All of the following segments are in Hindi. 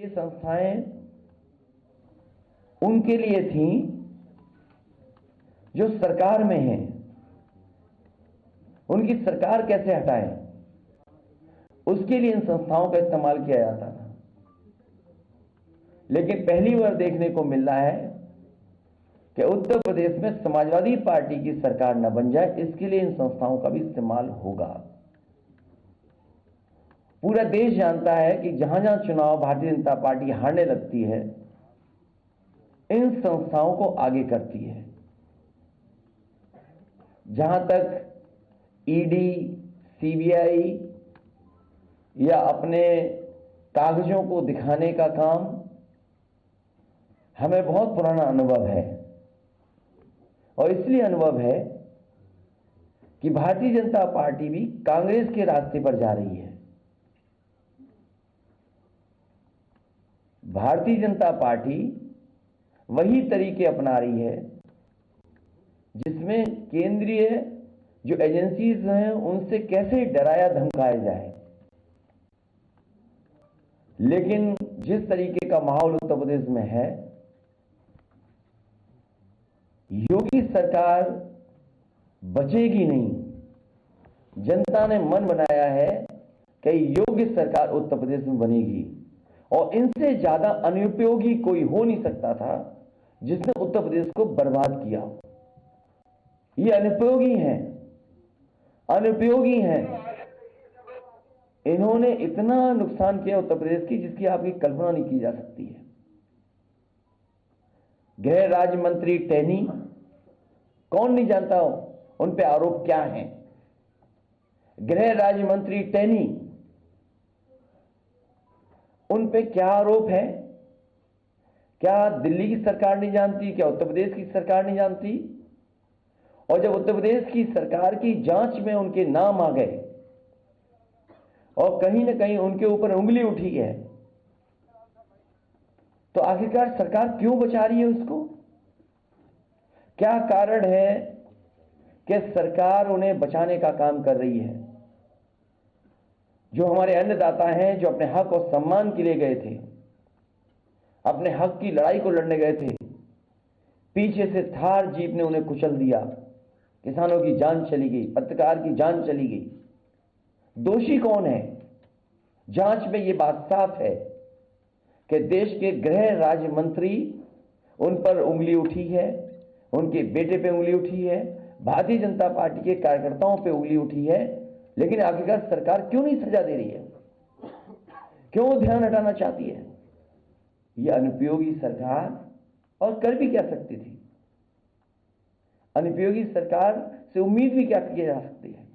संस्थाएं उनके लिए थी जो सरकार में हैं, उनकी सरकार कैसे हटाएं, उसके लिए इन संस्थाओं का इस्तेमाल किया जाता था। लेकिन पहली बार देखने को मिल रहा है कि उत्तर प्रदेश में समाजवादी पार्टी की सरकार न बन जाए, इसके लिए इन संस्थाओं का भी इस्तेमाल होगा। पूरा देश जानता है कि जहां जहां चुनाव भारतीय जनता पार्टी हारने लगती है, इन संस्थाओं को आगे करती है। जहां तक ईडी, सीबीआई या अपने कागजों को दिखाने का काम, हमें बहुत पुराना अनुभव है और इसलिए अनुभव है कि भारतीय जनता पार्टी भी कांग्रेस के रास्ते पर जा रही है। भारतीय जनता पार्टी वही तरीके अपना रही है जिसमें केंद्रीय जो एजेंसीज हैं उनसे कैसे डराया धमकाया जाए। लेकिन जिस तरीके का माहौल उत्तर प्रदेश में है, योगी सरकार बचेगी नहीं। जनता ने मन बनाया है कि योगी सरकार उत्तर प्रदेश में बनेगी और इनसे ज्यादा अनुपयोगी कोई हो नहीं सकता था जिसने उत्तर प्रदेश को बर्बाद किया। ये अनुपयोगी हैं, अनुपयोगी हैं। इन्होंने इतना नुकसान किया उत्तर प्रदेश की जिसकी आपकी कल्पना नहीं की जा सकती है। गृह राज्य मंत्री टैनी, कौन नहीं जानता हो उन पे आरोप क्या हैं। गृह राज्य मंत्री टैनी, उन पे क्या आरोप है? क्या दिल्ली की सरकार नहीं जानती? क्या उत्तर प्रदेश की सरकार नहीं जानती? और जब उत्तर प्रदेश की सरकार की जांच में उनके नाम आ गए और कहीं ना कहीं उनके ऊपर उंगली उठी है, तो आखिरकार सरकार क्यों बचा रही है उसको? क्या कारण है कि सरकार उन्हें बचाने का काम कर रही है? जो हमारे अन्नदाता हैं, जो अपने हक और सम्मान के लिए गए थे, अपने हक की लड़ाई को लड़ने गए थे, पीछे से थार जीप ने उन्हें कुचल दिया। किसानों की जान चली गई, पत्रकार की जान चली गई। दोषी कौन है? जांच में यह बात साफ है कि देश के गृह राज्य मंत्री, उन पर उंगली उठी है, उनके बेटे पे उंगली उठी है, भारतीय जनता पार्टी के कार्यकर्ताओं पे उंगली उठी है। लेकिन आखिरकार सरकार क्यों नहीं सजा दे रही है? क्यों ध्यान हटाना चाहती है? यह अनुपयोगी सरकार, और कर भी क्या सकती थी? अनुपयोगी सरकार से उम्मीद भी क्या की जा सकती है?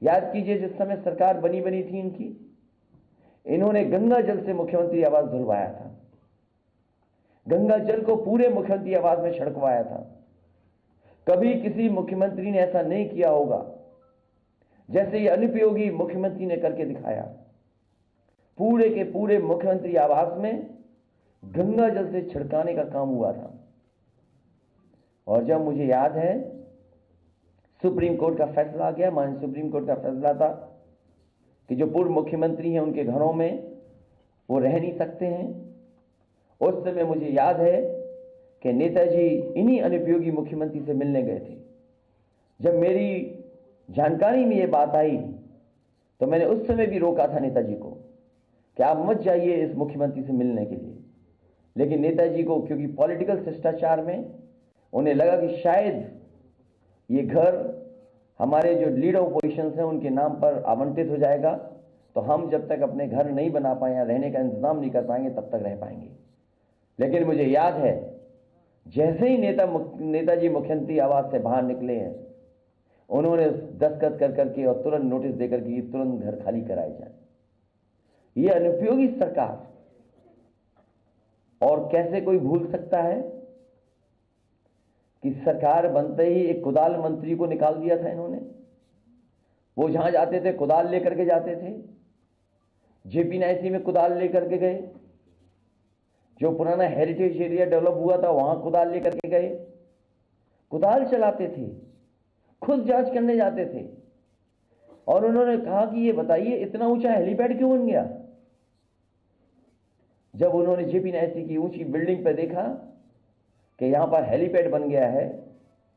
याद कीजिए, जिस समय सरकार बनी थी इनकी, इन्होंने गंगा जल से मुख्यमंत्री आवास धुलवाया था। गंगा जल को पूरे मुख्यमंत्री आवास में छिड़कवाया था। कभी किसी मुख्यमंत्री ने ऐसा नहीं किया होगा जैसे ये अनुपयोगी मुख्यमंत्री ने करके दिखाया। पूरे के पूरे मुख्यमंत्री आवास में गंगा जल से छिड़काने का काम हुआ था। और जब मुझे याद है, सुप्रीम कोर्ट का फैसला आ गया, माननीय सुप्रीम कोर्ट का फैसला था कि जो पूर्व मुख्यमंत्री हैं उनके घरों में वो रह नहीं सकते हैं। उस समय मुझे याद है कि नेताजी इन्हीं अनुपयोगी मुख्यमंत्री से मिलने गए थे। जब मेरी जानकारी में ये बात आई तो मैंने उस समय भी रोका था नेताजी को कि आप मत जाइए इस मुख्यमंत्री से मिलने के लिए। लेकिन नेताजी को, क्योंकि पॉलिटिकल शिष्टाचार में उन्हें लगा कि शायद ये घर हमारे जो लीडर ऑपोजिशन हैं उनके नाम पर आवंटित हो जाएगा, तो हम जब तक अपने घर नहीं बना पाए या रहने का इंतजाम नहीं कर पाएंगे तब तक रह पाएंगे। लेकिन मुझे याद है, जैसे ही नेताजी मुख्यमंत्री आवास से बाहर निकले हैं, उन्होंने दस्तखत कर करके और तुरंत नोटिस देकर के तुरंत घर खाली कराए जाए। ये अनुपयोगी सरकार, और कैसे कोई भूल सकता है कि सरकार बनते ही एक कुदाल मंत्री को निकाल दिया था इन्होंने। वो जहां जाते थे कुदाल लेकर के जाते थे। जेपी नाइसी में कुदाल लेकर के गए, जो पुराना हेरिटेज एरिया डेवलप हुआ था वहां कुदाल लेकर के गए, कुदाल चलाते थे, खुद जांच करने जाते थे। और उन्होंने कहा कि ये बताइए इतना ऊंचा हेलीपैड क्यों बन गया? जब उन्होंने जेपी नायसी की ऊंची बिल्डिंग पर देखा कि यहां पर हेलीपैड बन गया है,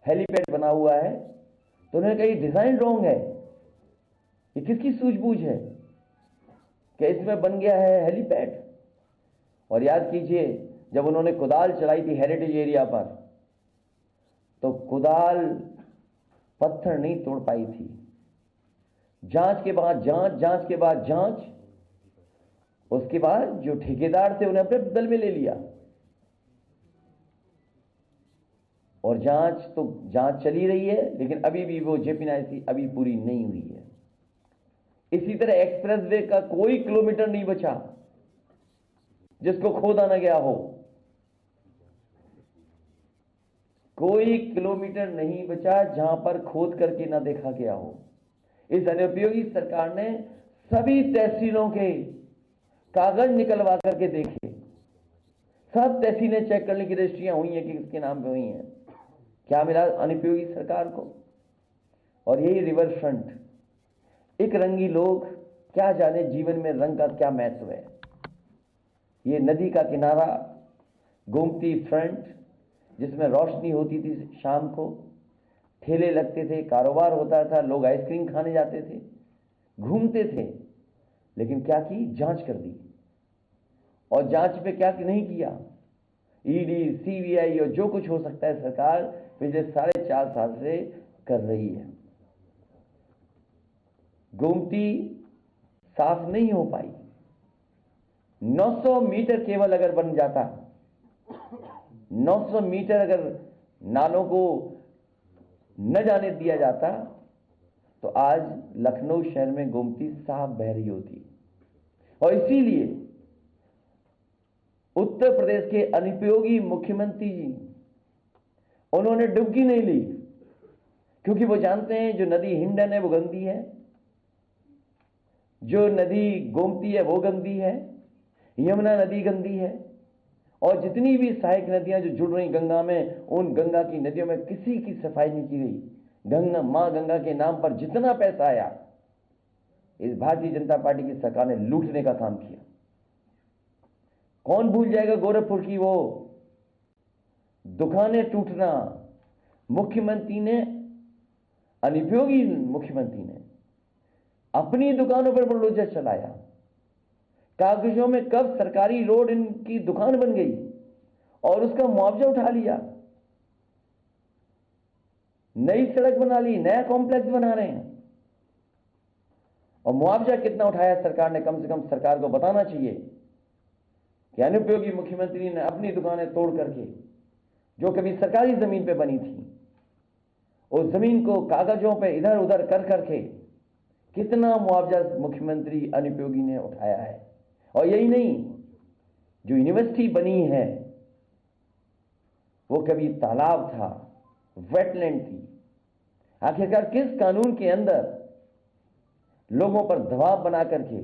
हेलीपैड बना हुआ है, तो उन्होंने कहा ये डिजाइन रॉन्ग है, ये किसकी सूझबूझ है कि इसमें बन गया है हेलीपैड। और याद कीजिए जब उन्होंने कुदाल चलाई थी हेरिटेज एरिया पर, तो कुदाल पत्थर नहीं तोड़ पाई थी। जांच के बाद जांच, जांच के बाद जांच, उसके बाद जो ठेकेदार थे उन्हें अपने दल में ले लिया और जांच चली रही है, लेकिन अभी भी वो जेपी नायसी अभी पूरी नहीं हुई है। इसी तरह एक्सप्रेसवे का कोई किलोमीटर नहीं बचा जिसको खोदा न गया हो, कोई किलोमीटर नहीं बचा जहां पर खोद करके ना देखा गया हो। इस अनुपयोगी सरकार ने सभी तहसीलों के कागज निकलवा करके देखे, सब तहसीलें चेक करने की रजिस्ट्रियां हुई हैं कि किसके नाम पे हुई हैं। क्या मिला अनुपयोगी सरकार को? और यही रिवर फ्रंट, एक रंगी लोग क्या जाने जीवन में रंग का क्या महत्व है। ये नदी का किनारा गोमती फ्रंट, जिसमें रोशनी होती थी शाम को, ठेले लगते थे, कारोबार होता था, लोग आइसक्रीम खाने जाते थे, घूमते थे, लेकिन क्या की? जांच कर दी। और जांच पे क्या नहीं किया? ईडी, सीबीआई और जो कुछ हो सकता है सरकार पिछले 4.5 साल से कर रही है। गोमती साफ नहीं हो पाई। 900 मीटर केवल अगर बन जाता, 900 मीटर अगर नालों को न जाने दिया जाता, तो आज लखनऊ शहर में गोमती साफ बह रही होती। और इसीलिए उत्तर प्रदेश के अनुपयोगी मुख्यमंत्री जी, उन्होंने डुबकी नहीं ली, क्योंकि वो जानते हैं जो नदी हिंडन है वो गंदी है, जो नदी गोमती है वो गंदी है, यमुना नदी गंदी है, और जितनी भी सहायक नदियां जो जुड़ रही गंगा में, उन गंगा की नदियों में किसी की सफाई नहीं की गई। मां गंगा के नाम पर जितना पैसा आया, इस भारतीय जनता पार्टी की सरकार ने लूटने का काम किया। कौन भूल जाएगा गोरखपुर की वो दुकानें टूटना। मुख्यमंत्री ने, अनुपयोगी मुख्यमंत्री ने अपनी दुकानों पर बुलडोजर चलाया। कागजों में कब सरकारी रोड इनकी दुकान बन गई और उसका मुआवजा उठा लिया, नई सड़क बना ली, नया कॉम्प्लेक्स बना रहे हैं। और मुआवजा कितना उठाया सरकार ने? कम से कम सरकार को बताना चाहिए कि अनुपयोगी मुख्यमंत्री ने अपनी दुकानें तोड़ करके, जो कभी सरकारी जमीन पे बनी थी, उस जमीन को कागजों पे इधर उधर कर करके कितना मुआवजा मुख्यमंत्री अनुपयोगी ने उठाया है। और यही नहीं, जो यूनिवर्सिटी बनी है वो कभी तालाब था, वेटलैंड थी। आखिरकार किस कानून के अंदर लोगों पर दबाव बना करके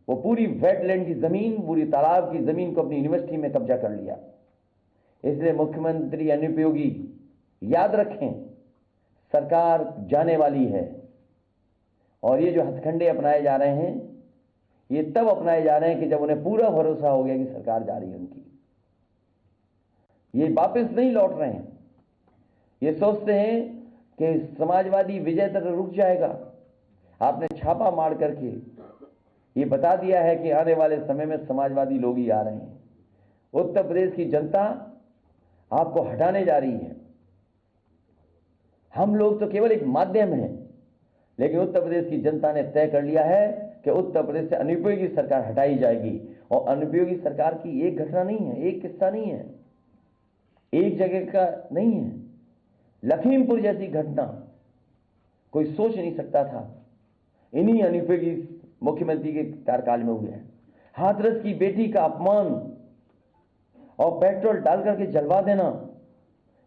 वो पूरी वेटलैंड की जमीन, पूरी तालाब की जमीन को अपनी यूनिवर्सिटी में कब्जा कर लिया। इसलिए मुख्यमंत्री अनुपयोगी, याद रखें, सरकार जाने वाली है। और ये जो हथकंडे अपनाए जा रहे हैं, ये तब अपनाए जा रहे हैं कि जब उन्हें पूरा भरोसा हो गया कि सरकार जा रही है उनकी। ये वापस नहीं लौट रहे हैं। ये सोचते हैं कि समाजवादी विजय तक रुक जाएगा। आपने छापा मार करके ये बता दिया है कि आने वाले समय में समाजवादी लोग ही आ रहे हैं। उत्तर प्रदेश की जनता आपको हटाने जा रही है। हम लोग तो केवल एक माध्यम हैं, लेकिन उत्तर प्रदेश की जनता ने तय कर लिया है कि उत्तर प्रदेश से अनुपयोगी सरकार हटाई जाएगी। और अनुपयोगी सरकार की एक घटना नहीं है, एक किस्सा नहीं है, एक जगह का नहीं है। लखीमपुर जैसी घटना कोई सोच नहीं सकता था, इन्हीं अनुपयोगी मुख्यमंत्री के कार्यकाल में हुए हैं। हाथरस की बेटी का अपमान और पेट्रोल डाल करके जलवा देना,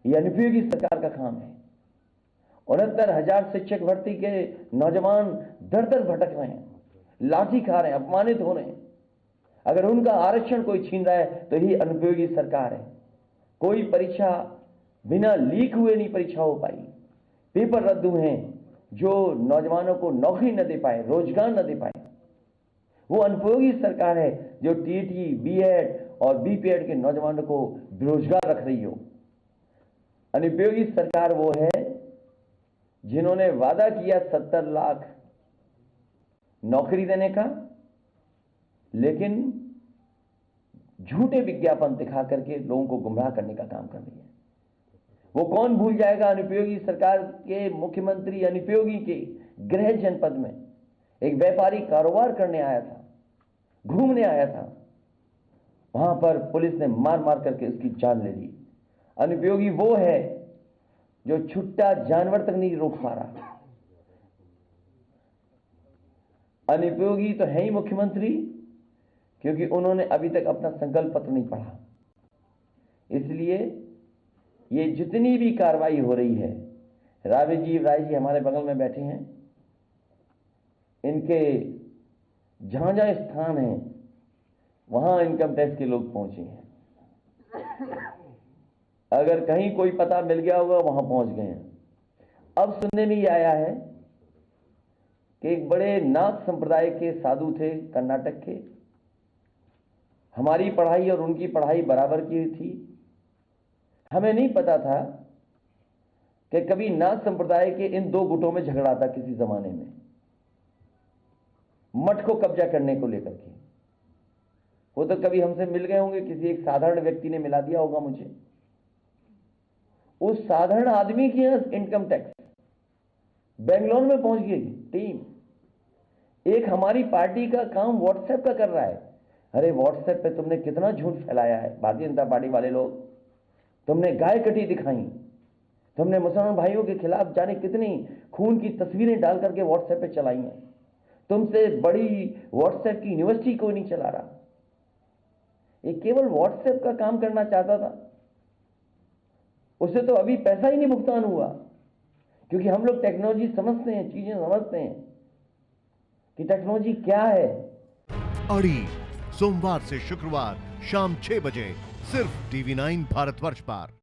यह अनुपयोगी सरकार का काम है। 69,000 शिक्षक भर्ती के नौजवान दर दर भटक रहे हैं, लाठी खा रहे हैं, अपमानित हो रहे हैं। अगर उनका आरक्षण कोई छीन रहा है तो यही अनुपयोगी सरकार है। कोई परीक्षा बिना लीक हुए नहीं परीक्षा हो पाई, पेपर रद्द हुए हैं, जो नौजवानों को नौकरी न दे पाए, रोजगार न दे पाए। वो अनुपयोगी सरकार है जो टीटी, बीएड और बीपीएड के नौजवानों को बेरोजगार रख रही हो। अनुपयोगी सरकार वो है जिन्होंने वादा किया 70 लाख नौकरी देने का, लेकिन झूठे विज्ञापन दिखा करके लोगों को गुमराह करने का काम कर रही है। वो कौन भूल जाएगा अनुपयोगी सरकार के मुख्यमंत्री अनुपयोगी के गृह जनपद में एक व्यापारी कारोबार करने आया था, घूमने आया था, वहां पर पुलिस ने मार मार करके उसकी जान ले ली। अनुपयोगी वो है जो छुट्टा जानवर तक नहीं रोक पा रहा। अनुपयोगी तो है ही मुख्यमंत्री क्योंकि उन्होंने अभी तक अपना संकल्प पत्र नहीं पढ़ा। इसलिए ये जितनी भी कार्रवाई हो रही है, राजीव राय जी हमारे बगल में बैठे हैं, इनके जहां जहां स्थान है वहां इनकम टैक्स के लोग पहुंचे हैं। अगर कहीं कोई पता मिल गया होगा वहां पहुंच गए हैं। अब सुनने में ये आया है कि एक बड़े नाथ संप्रदाय के साधु थे कर्नाटक के, हमारी पढ़ाई और उनकी पढ़ाई बराबर की थी। हमें नहीं पता था कि कभी नाथ संप्रदाय के इन दो गुटों में झगड़ा था किसी जमाने में, मठ को कब्जा करने को लेकर के। वो तो कभी हमसे मिल गए होंगे, किसी एक साधारण व्यक्ति ने मिला दिया होगा मुझे। उस साधारण आदमी की इनकम टैक्स बेंगलोर में पहुंच गई टीम। एक हमारी पार्टी का काम व्हाट्सएप का कर रहा है। अरे व्हाट्सएप पे तुमने कितना झूठ फैलाया है, भारतीय जनता पार्टी वाले लोग। तुमने गाय कटी दिखाई, तुमने मुसलमान भाइयों के खिलाफ जाने कितनी खून की तस्वीरें डाल करके व्हाट्सएप पे चलाई हैं। तुमसे बड़ी व्हाट्सएप की यूनिवर्सिटी कोई नहीं चला रहा। ये केवल व्हाट्सएप का काम करना चाहता था। उसे तो अभी पैसा ही नहीं भुगतान हुआ, क्योंकि हम लोग टेक्नोलॉजी समझते हैं, चीजें समझते हैं कि टेक्नोलॉजी क्या है। अड़ी सोमवार से शुक्रवार शाम 6 बजे सिर्फ TV9 भारतवर्ष पर।